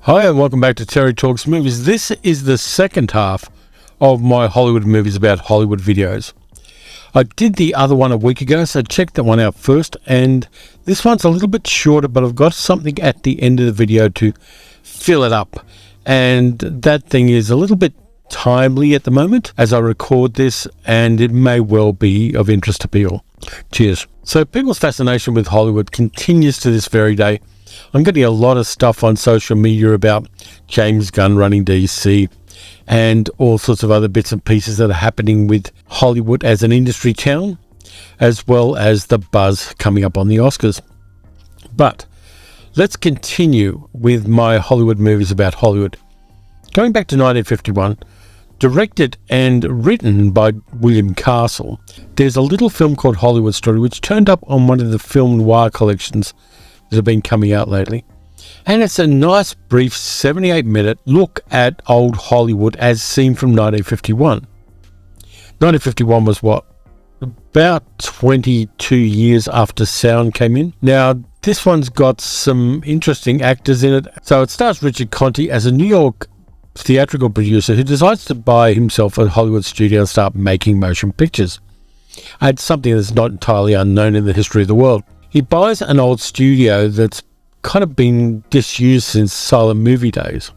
Hi and welcome back to Terry Talks Movies. This is the second half of my Hollywood movies about Hollywood videos. I did the other one a week ago, so check that one out first, and this one's a little bit shorter, but I've got something at the end of the video to fill it up, and that thing is a little bit timely at the moment as I record this, and it may well be of interest to people. Cheers. So people's fascination with Hollywood continues to this very day. I'm getting a lot of stuff on social media about James Gunn running DC and all sorts of other bits and pieces that are happening with Hollywood as an industry town, as well as the buzz coming up on the Oscars. But let's continue with my Hollywood movies about Hollywood. Going back to 1951, directed and written by William Castle, there's a little film called Hollywood Story, which turned up on one of the film noir collections that have been coming out lately. And it's a nice, brief 78-minute look at old Hollywood as seen from 1951. 1951 was what? About 22 years after sound came in. Now, this one's got some interesting actors in it. So it stars Richard Conte as a New York theatrical producer who decides to buy himself a Hollywood studio and start making motion pictures. It's something that's not entirely unknown in the history of the world. He buys an old studio that's kind of been disused since silent movie days.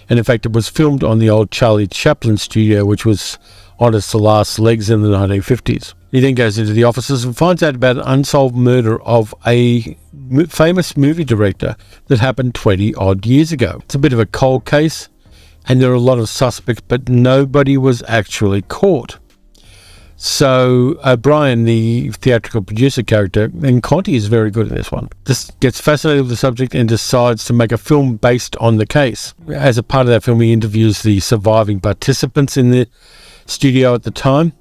And in fact, it was filmed on the old Charlie Chaplin studio, which was on its last legs in the 1950s. He then goes into the offices and finds out about an unsolved murder of a famous movie director that happened 20 odd years ago. It's a bit of a cold case, and there are a lot of suspects, but nobody was actually caught. So O'Brien, the theatrical producer character, and Conte is very good in this one, just gets fascinated with the subject and decides to make a film based on the case. As a part of that film, he interviews the surviving participants in the studio at the time,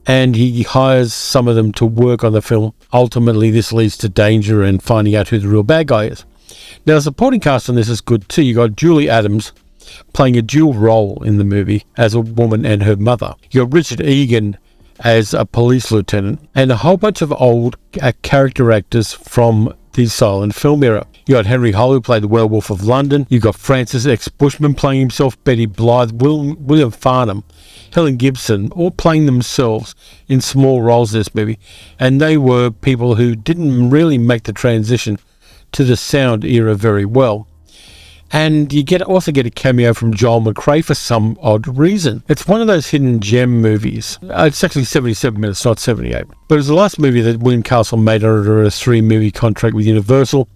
and he hires some of them to work on the film. Ultimately, this leads to danger and finding out who the real bad guy is. Now, the supporting cast on this is good too. You got Julie Adams playing a dual role in the movie as a woman and her mother. You got Richard Egan as a police lieutenant, and a whole bunch of old character actors from the silent film era. You got Henry Hull, who played the Werewolf of London. You got Francis X. Bushman playing himself, Betty Blythe, William Farnham, Helen Gibson, all playing themselves in small roles in this movie. And they were people who didn't really make the transition to the sound era very well. And you also get a cameo from Joel McRae for some odd reason. It's one of those hidden gem movies. It's actually 77 minutes, not 78. But it was the last movie that William Castle made under a 3-movie contract with Universal.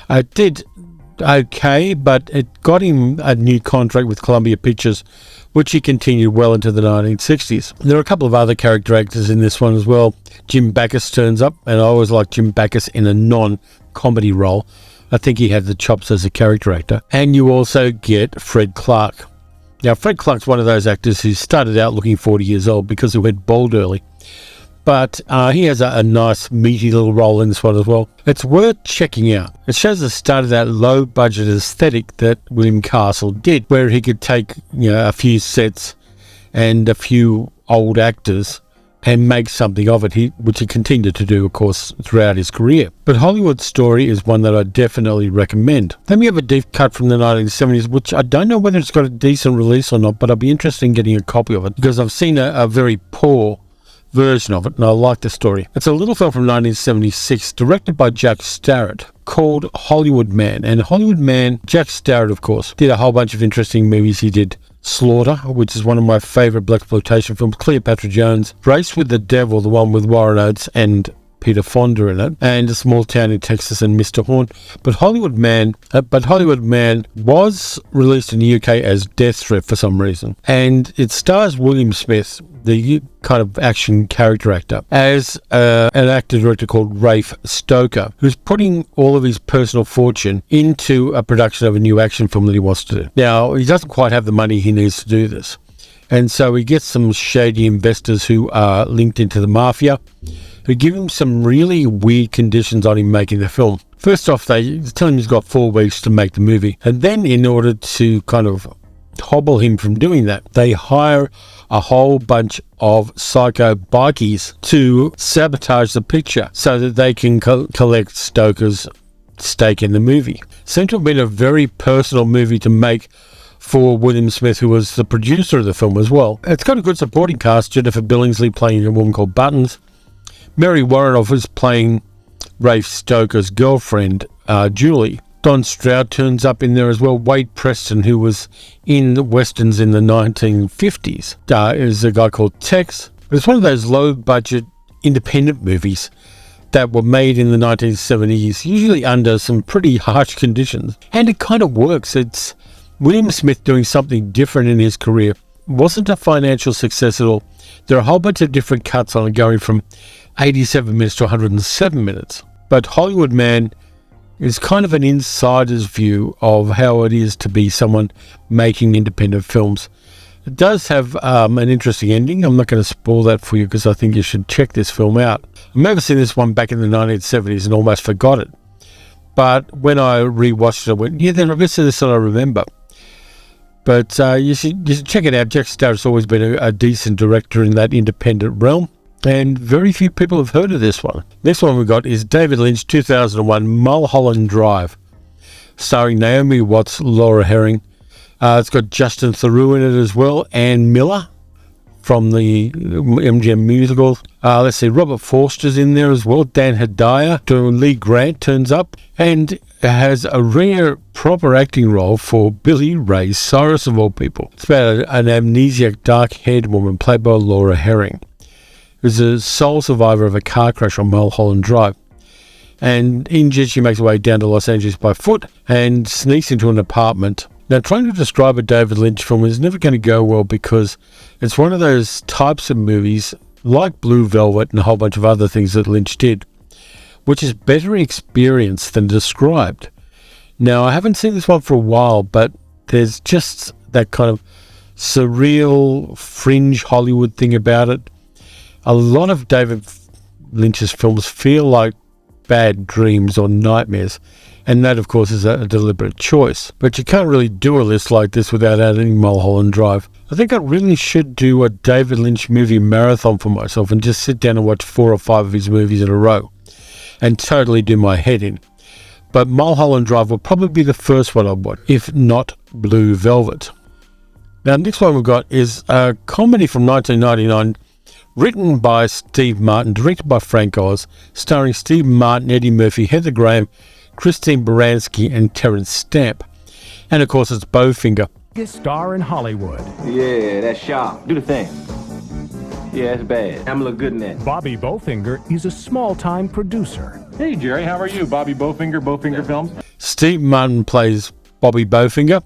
It did okay, but it got him a new contract with Columbia Pictures, which he continued well into the 1960s. There are a couple of other character actors in this one as well. Jim Backus turns up, and I always like Jim Backus in a non-comedy role. I think he had the chops as a character actor. And you also get Fred Clark. Now, Fred Clark's one of those actors who started out looking 40 years old because he went bald early. But he has a nice, meaty little role in this one as well. It's worth checking out. It shows the start of that low-budget aesthetic that William Castle did, where he could take a few sets and a few old actors and make something of it, which he continued to do, of course, throughout his career. But Hollywood Story is one that I definitely recommend. Then we have a deep cut from the 1970s, which I don't know whether it's got a decent release or not, but I'll be interested in getting a copy of it, because I've seen a very poor version of it, and I like the story. It's a little film from 1976, directed by Jack Starrett, called Hollywood Man. And Hollywood Man, Jack Starrett, of course, did a whole bunch of interesting movies. He did Slaughter, which is one of my favourite blaxploitation films, Cleopatra Jones, Race with the Devil, the one with Warren Oates and Peter Fonda in it, and A Small Town in Texas and Mr. Horn. But Hollywood Man was released in the UK as Death Threat for some reason, and it stars William Smith, the kind of action character actor, as an actor-director called Rafe Stoker, who's putting all of his personal fortune into a production of a new action film that he wants to do. Now, he doesn't quite have the money he needs to do this, and so he gets some shady investors who are linked into the mafia, who give him some really weird conditions on him making the film. First off, they tell him he's got 4 weeks to make the movie, and then in order to kind of hobble him from doing that, they hire a whole bunch of psycho bikies to sabotage the picture so that they can collect Stoker's stake in the movie. seemed to have been a very personal movie to make for William Smith, who was the producer of the film as well. It's got a good supporting cast. Jennifer Billingsley playing a woman called Buttons. Mary Warrenoff was playing Rafe Stoker's girlfriend, Julie. Don Stroud turns up in there as well. Wade Preston, who was in the westerns in the 1950s, is a guy called Tex. But it's one of those low-budget independent movies that were made in the 1970s, usually under some pretty harsh conditions. And it kind of works. It's William Smith doing something different in his career. It wasn't a financial success at all. There are a whole bunch of different cuts on it, going from 87 minutes to 107 minutes. But Hollywood Man is kind of an insider's view of how it is to be someone making independent films. It does have an interesting ending. I'm not going to spoil that for you because I think you should check this film out. I remember seeing this one back in the 1970s and almost forgot it. But when I rewatched it, I went, yeah, then I guess this I remember. But you should check it out. Jack Starrett's always been a decent director in that independent realm. And very few people have heard of this one. Next one we got is David Lynch, 2001, Mulholland Drive, starring Naomi Watts, Laura Herring. It's got Justin Theroux in it as well, Ann Miller from the MGM musicals. Let's see, Robert Forster's in there as well. Dan Hedaya, Lee Grant turns up, and has a rare proper acting role for Billy Ray Cyrus of all people. It's about an amnesiac dark-haired woman played by Laura Herring, who's a sole survivor of a car crash on Mulholland Drive. And injured, she makes her way down to Los Angeles by foot and sneaks into an apartment. Now, trying to describe a David Lynch film is never going to go well because it's one of those types of movies, like Blue Velvet and a whole bunch of other things that Lynch did, which is better experienced than described. Now, I haven't seen this one for a while, but there's just that kind of surreal, fringe Hollywood thing about it. A lot of David Lynch's films feel like bad dreams or nightmares, and that, of course, is a deliberate choice. But you can't really do a list like this without adding Mulholland Drive. I think I really should do a David Lynch movie marathon for myself and just sit down and watch 4 or 5 of his movies in a row and totally do my head in. But Mulholland Drive will probably be the first one I'd watch, if not Blue Velvet. Now, next one we've got is a comedy from 1999, written by Steve Martin, directed by Frank Oz, starring Steve Martin, Eddie Murphy, Heather Graham, Christine Baranski, and Terrence Stamp. And of course, it's Bowfinger. Biggest star in Hollywood. Yeah, that's sharp. Do the thing. Yeah, it's bad. I'm look good in that. Bobby Bowfinger is a small-time producer. Hey, Jerry, how are you? Bobby Bowfinger, Bowfinger Films. Steve Martin plays Bobby Bowfinger,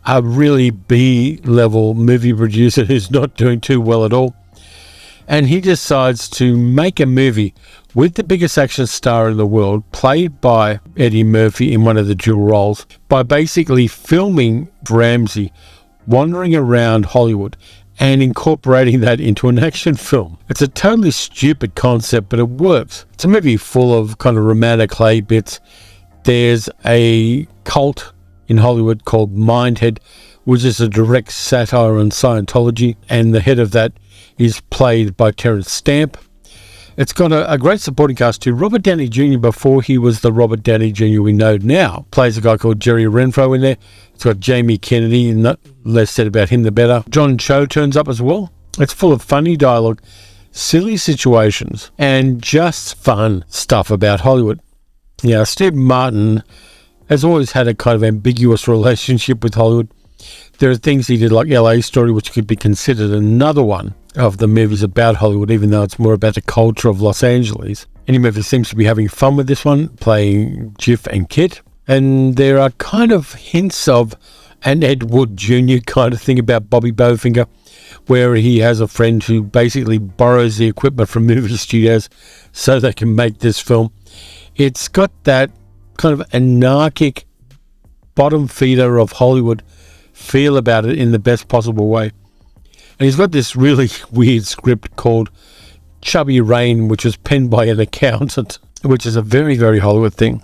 a really B-level movie producer who's not doing too well at all. And he decides to make a movie with the biggest action star in the world, played by Eddie Murphy in one of the dual roles, by basically filming Ramsey wandering around Hollywood and incorporating that into an action film. It's a totally stupid concept, but it works. It's a movie full of kind of romantic clay bits. There's a cult in Hollywood called Mindhead, which is a direct satire on Scientology, and the head of that is played by Terrence Stamp. It's got a great supporting cast too. Robert Downey Jr., before he was the Robert Downey Jr. we know now, plays a guy called Jerry Renfro in there. It's got Jamie Kennedy, and not less said about him the better. John Cho turns up as well. It's full of funny dialogue, silly situations, and just fun stuff about Hollywood. Yeah, Steve Martin has always had a kind of ambiguous relationship with Hollywood. There are things he did like LA Story, which could be considered another one of the movies about Hollywood, even though it's more about the culture of Los Angeles. Eddie Murphy seems to be having fun with this one, playing Jiff and Kit. And there are kind of hints of an Ed Wood Jr. kind of thing about Bobby Bowfinger, where he has a friend who basically borrows the equipment from movie studios so they can make this film. It's got that kind of anarchic bottom feeder of Hollywood feel about it in the best possible way. And he's got this really weird script called Chubby Rain, which was penned by an accountant, which is a very, very Hollywood thing,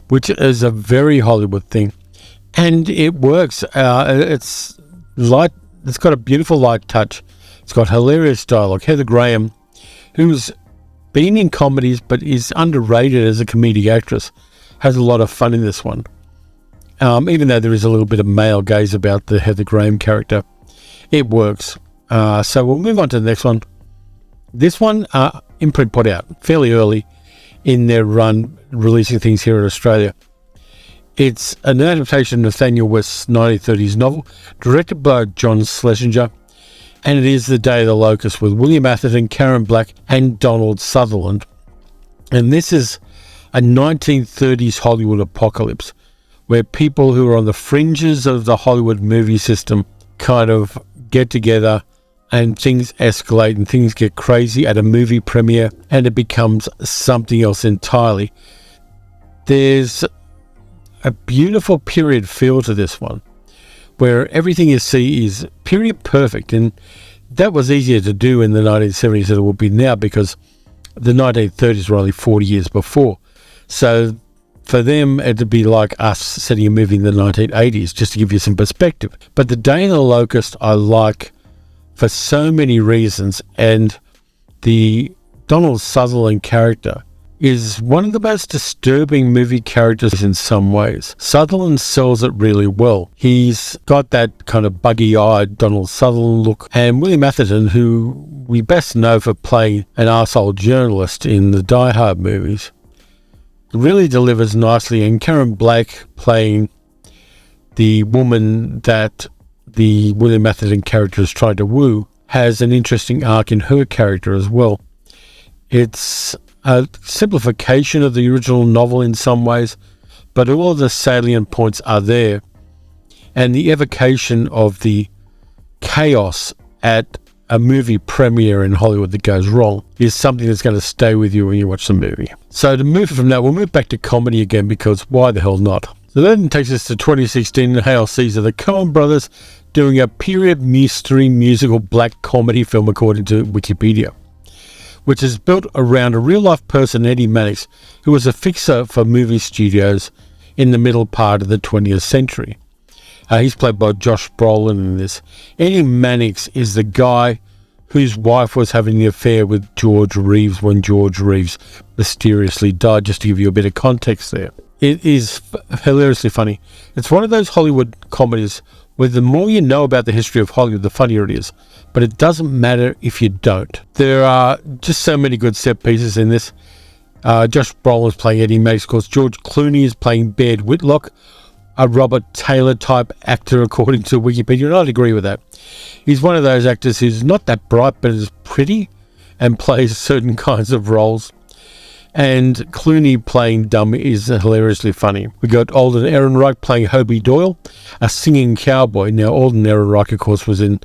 And it works. It's light. It's got a beautiful light touch. It's got hilarious dialogue. Heather Graham, who's been in comedies but is underrated as a comedic actress, has a lot of fun in this one. Even though there is a little bit of male gaze about the Heather Graham character, it works. So we'll move on to the next one. This one, Imprint put out fairly early in their run releasing things here in Australia. It's an adaptation of Nathaniel West's 1930s novel, directed by John Schlesinger, and it is The Day of the Locust with William Atherton, Karen Black, and Donald Sutherland. And this is a 1930s Hollywood apocalypse where people who are on the fringes of the Hollywood movie system kind of get together and things escalate and things get crazy at a movie premiere and it becomes something else entirely. There's a beautiful period feel to this one where everything you see is period perfect, and that was easier to do in the 1970s than it would be now because the 1930s were only 40 years before. So for them, it'd be like us setting a movie in the 1980s, just to give you some perspective. But The Day of the Locust I like for so many reasons, and the Donald Sutherland character is one of the most disturbing movie characters in some ways. Sutherland sells it really well. He's got that kind of buggy-eyed Donald Sutherland look, and William Atherton, who we best know for playing an arsehole journalist in the Die Hard movies, really delivers nicely, and Karen Black playing the woman that the William Atherton character is trying to woo has an interesting arc in her character as well. It's a simplification of the original novel in some ways, but all of the salient points are there, and the evocation of the chaos at a movie premiere in Hollywood that goes wrong is something that's going to stay with you when you watch the movie. So to move from that, we'll move back to comedy again, because why the hell not? So that takes us to 2016 in Hail Caesar, the Coen brothers doing a period mystery musical black comedy film according to Wikipedia, which is built around a real-life person, Eddie Mannix, who was a fixer for movie studios in the middle part of the 20th century. He's played by Josh Brolin in this. Eddie Mannix is the guy whose wife was having the affair with George Reeves when George Reeves mysteriously died, just to give you a bit of context there. It is hilariously funny. It's one of those Hollywood comedies where the more you know about the history of Hollywood, the funnier it is. But it doesn't matter if you don't. There are just so many good set pieces in this. Josh Brolin is playing Eddie Mannix. Of course, George Clooney is playing Baird Whitlock, a Robert Taylor type actor according to Wikipedia, and I'd agree with that. He's one of those actors who's not that bright but is pretty and plays certain kinds of roles. And Clooney playing dumb is hilariously funny. We got Alden Ehrenreich playing Hobie Doyle, a singing cowboy. Now, Alden Ehrenreich, of course, was in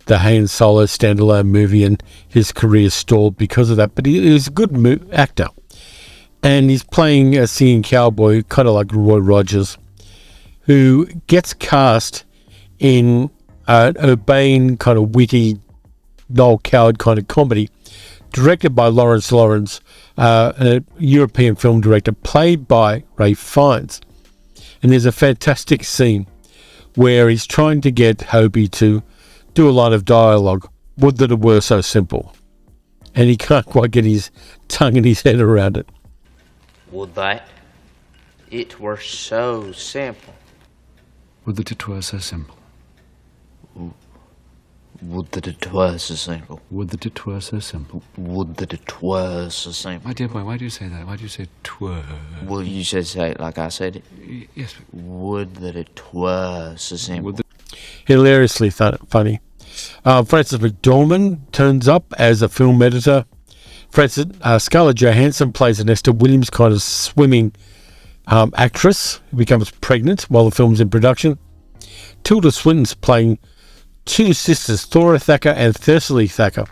the Han Solo standalone movie, and his career stalled because of that, but he was a good actor. And he's playing a singing cowboy, kind of like Roy Rogers, who gets cast in an urbane, kind of witty, Noel Coward kind of comedy, directed by Lawrence Lawrence, a European film director, played by Ralph Fiennes. And there's a fantastic scene where he's trying to get Hobie to do a lot of dialogue. Would that it were so simple. And he can't quite get his tongue and his head around it. Would that it were so simple. Would that it were so simple. Would that it were so simple. Would that it were so simple. Would that it were so simple. My dear boy, why do you say that? Why do you say twere? Well, you should say it like I said it. Yes. Would that it were so simple. Hilariously funny. Frances McDormand turns up as a film editor. Scarlett Johansson plays an Esther Williams kind of swimming actress who becomes pregnant while the film's in production. Tilda Swinton's playing two sisters, Thora Thacker and Thessaly Thacker,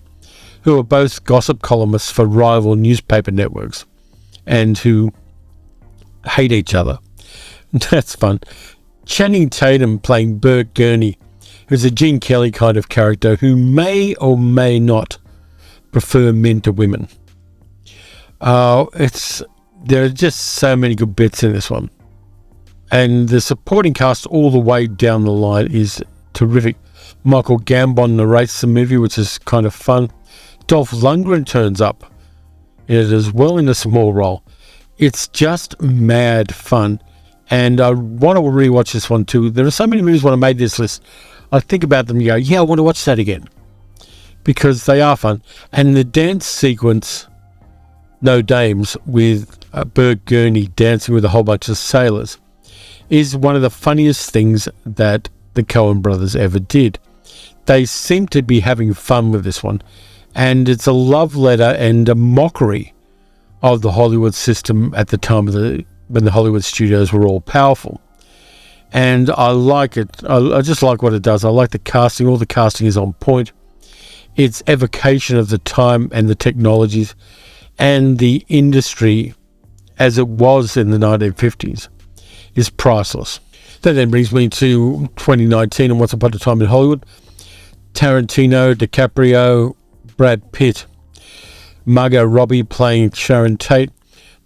who are both gossip columnists for rival newspaper networks and who hate each other. That's fun. Channing Tatum playing Bert Gurney, who's a Gene Kelly kind of character who may or may not prefer men to women. There are just so many good bits in this one. And the supporting cast all the way down the line is terrific. Michael Gambon narrates the movie, which is kind of fun. Dolph Lundgren turns up in it as well in a small role. It's just mad fun. And I want to rewatch this one too. There are so many movies when I made this list, I think about them and go, yeah, I want to watch that again. Because they are fun. And the dance sequence, No Dames, with Bert Gurney dancing with a whole bunch of sailors, is one of the funniest things that the Coen brothers ever did. They seem to be having fun with this one. And it's a love letter and a mockery of the Hollywood system at the time of when the Hollywood studios were all powerful. And I like it. I just like what it does. I like the casting. All the casting is on point. Its evocation of the time and the technologies and the industry as it was in the 1950s is priceless. That then brings me to 2019 and Once Upon a Time in Hollywood. Tarantino, DiCaprio, Brad Pitt, Margot Robbie playing Sharon Tate,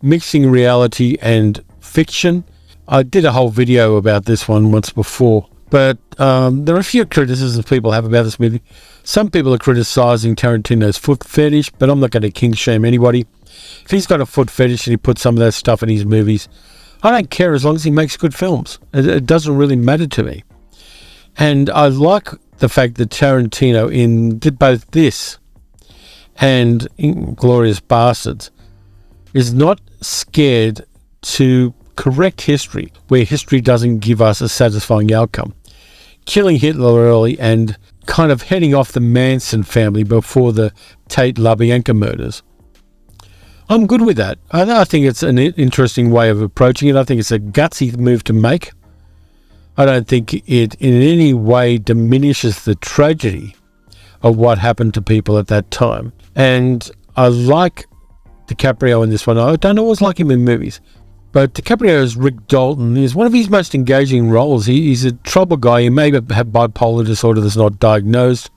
mixing reality and fiction. I did a whole video about this one once before, but there are a few criticisms people have about this movie. Some people are criticising Tarantino's foot fetish, but I'm not going to king shame anybody. If he's got a foot fetish and he puts some of that stuff in his movies, I don't care as long as he makes good films. It doesn't really matter to me. And I like the fact that Tarantino did both this and Inglourious Basterds is not scared to correct history where history doesn't give us a satisfying outcome. Killing Hitler early and kind of heading off the Manson family before the Tate-LaBianca murders. I'm good with that. I think it's an interesting way of approaching it. I think it's a gutsy move to make. I don't think it in any way diminishes the tragedy of what happened to people at that time. And I like DiCaprio in this one. I don't always like him in movies. But DiCaprio as Rick Dalton is one of his most engaging roles. He's a trouble guy. He may have bipolar disorder that's not diagnosed.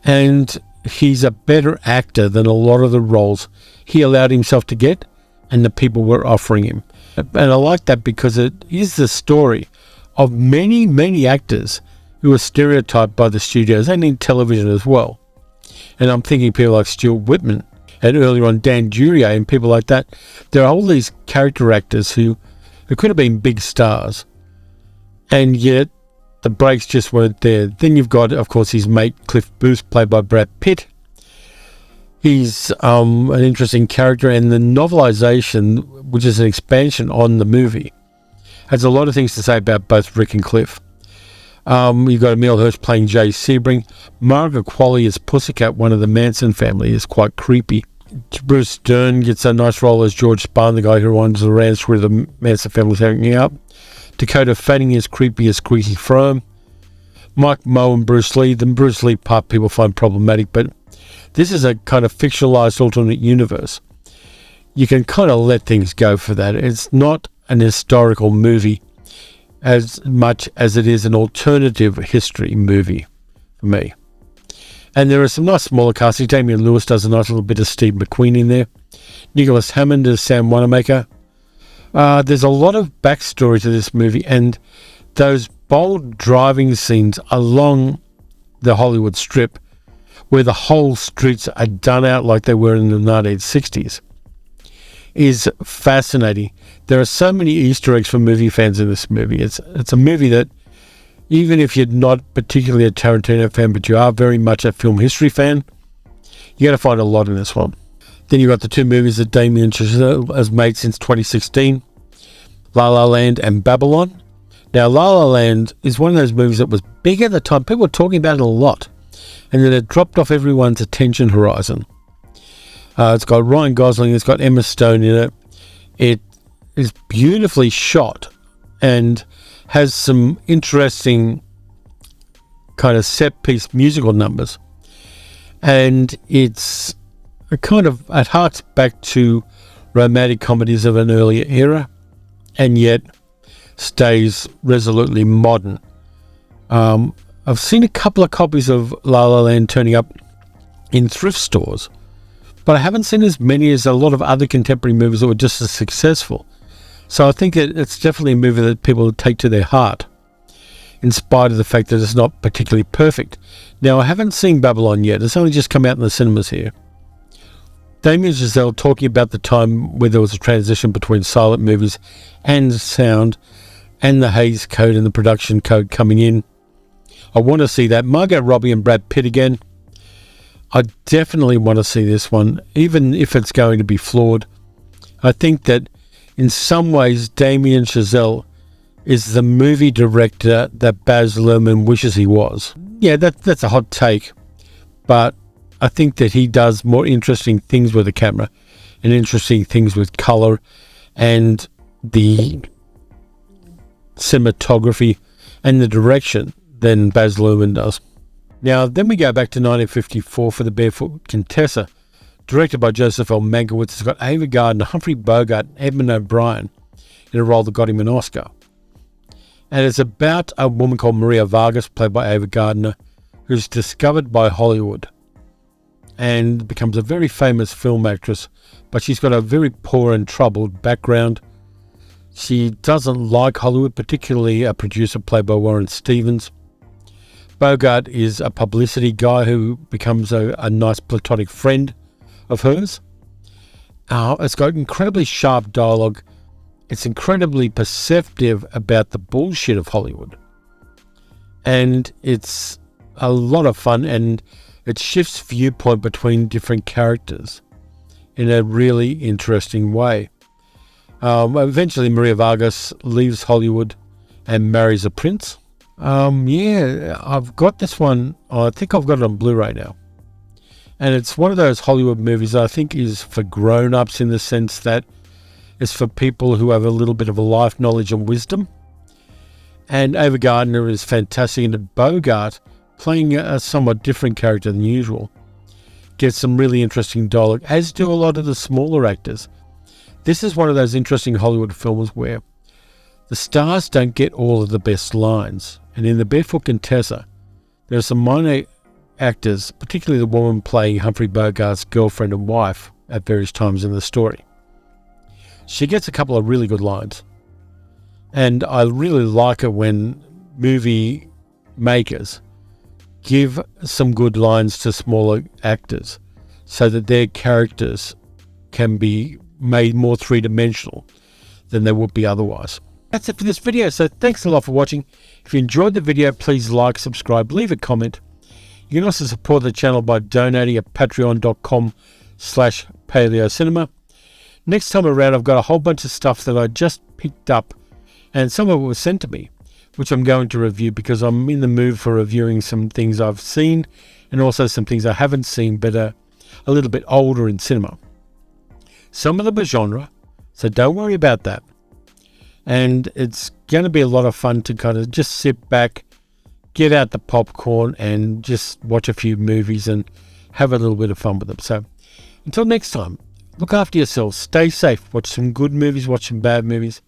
And he's a better actor than a lot of the roles he allowed himself to get and the people were offering him. And I like that because it is the story of many, many actors who are stereotyped by the studios and in television as well. And I'm thinking people like Stuart Whitman and earlier on Dan Duryea and people like that. There are all these character actors who could have been big stars, and yet the breaks just weren't there. Then you've got, of course, his mate Cliff Booth, played by Brad Pitt. He's an interesting character, and the novelization, which is an expansion on the movie, has a lot of things to say about both Rick and Cliff. You've got Emile Hirsch playing Jay Sebring. Margaret Qualley as Pussycat, one of the Manson family, is quite creepy. Bruce Dern gets a nice role as George Spahn, the guy who runs the ranch where the Manson family's hanging out. Dakota Fanning is creepy as Greasy Frome. Mike Moe and Bruce Lee. The Bruce Lee part people find problematic, but this is a kind of fictionalized alternate universe. You can kind of let things go for that. It's not an historical movie as much as it is an alternative history movie for me. And there are some nice smaller castings. Damian Lewis does a nice little bit of Steve McQueen in there. Nicholas Hammond as Sam Wanamaker. There's a lot of backstory to this movie, and those bold driving scenes along the Hollywood Strip where the whole streets are done out like they were in the 1960s is fascinating. There are so many Easter eggs for movie fans in this movie. It's a movie that, even if you're not particularly a Tarantino fan, but you are very much a film history fan, you're going to find a lot in this one. Then you've got the two movies that Damien Chazelle has made since 2016, La La Land and Babylon. Now, La La Land is one of those movies that was big at the time. People were talking about it a lot, and then it dropped off everyone's attention horizon. It's got Ryan Gosling, it's got Emma Stone in it. It is beautifully shot and has some interesting kind of set-piece musical numbers. And it's a kind of, it harks back to romantic comedies of an earlier era, and yet stays resolutely modern. I've seen a couple of copies of La La Land turning up in thrift stores, but I haven't seen as many as a lot of other contemporary movies that were just as successful. So I think it's definitely a movie that people take to their heart, in spite of the fact that it's not particularly perfect. Now, I haven't seen Babylon yet. It's only just come out in the cinemas here. Damien Chazelle talking about the time where there was a transition between silent movies and sound, and the Hays Code and the production code coming in. I want to see that. Margot Robbie and Brad Pitt again. I definitely want to see this one, even if it's going to be flawed. I think that in some ways Damien Chazelle is the movie director that Baz Luhrmann wishes he was. Yeah, that's a hot take, but I think that he does more interesting things with the camera and interesting things with colour and the cinematography and the direction than Baz Luhrmann does. Now, then we go back to 1954 for the Barefoot Contessa, directed by Joseph L. Mankiewicz. It's got Ava Gardner, Humphrey Bogart, and Edmund O'Brien in a role that got him an Oscar. And it's about a woman called Maria Vargas, played by Ava Gardner, who's discovered by Hollywood and becomes a very famous film actress, but she's got a very poor and troubled background. She doesn't like Hollywood, particularly a producer played by Warren Stevens. Bogart is a publicity guy who becomes a nice platonic friend of hers. It's got incredibly sharp dialogue. It's incredibly perceptive about the bullshit of Hollywood. And it's a lot of fun, and it shifts viewpoint between different characters in a really interesting way. Eventually, Maria Vargas leaves Hollywood and marries a prince. Yeah, I've got this one. I think I've got it on Blu-ray now. And it's one of those Hollywood movies I think is for grown-ups, in the sense that it's for people who have a little bit of a life knowledge and wisdom. And Ava Gardner is fantastic, and Bogart, playing a somewhat different character than usual, gets some really interesting dialogue, as do a lot of the smaller actors. This is one of those interesting Hollywood films where the stars don't get all of the best lines. And in the Barefoot Contessa, there are some minor actors, particularly the woman playing Humphrey Bogart's girlfriend and wife at various times in the story. She gets a couple of really good lines. And I really like it when movie makers give some good lines to smaller actors so that their characters can be made more three-dimensional than they would be otherwise. That's it for this video, so thanks a lot for watching. If you enjoyed the video, please like, subscribe, leave a comment. You can also support the channel by donating at patreon.com/paleocinema. Next time around, I've got a whole bunch of stuff that I just picked up, and some of it was sent to me, which I'm going to review because I'm in the mood for reviewing some things I've seen and also some things I haven't seen but are a little bit older in cinema. Some of them are genre, so don't worry about that. And it's going to be a lot of fun to kind of just sit back, get out the popcorn, and just watch a few movies and have a little bit of fun with them. So until next time, look after yourselves, stay safe, watch some good movies, watch some bad movies.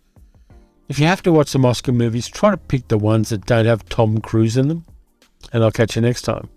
If you have to watch some Oscar movies, try to pick the ones that don't have Tom Cruise in them. And I'll catch you next time.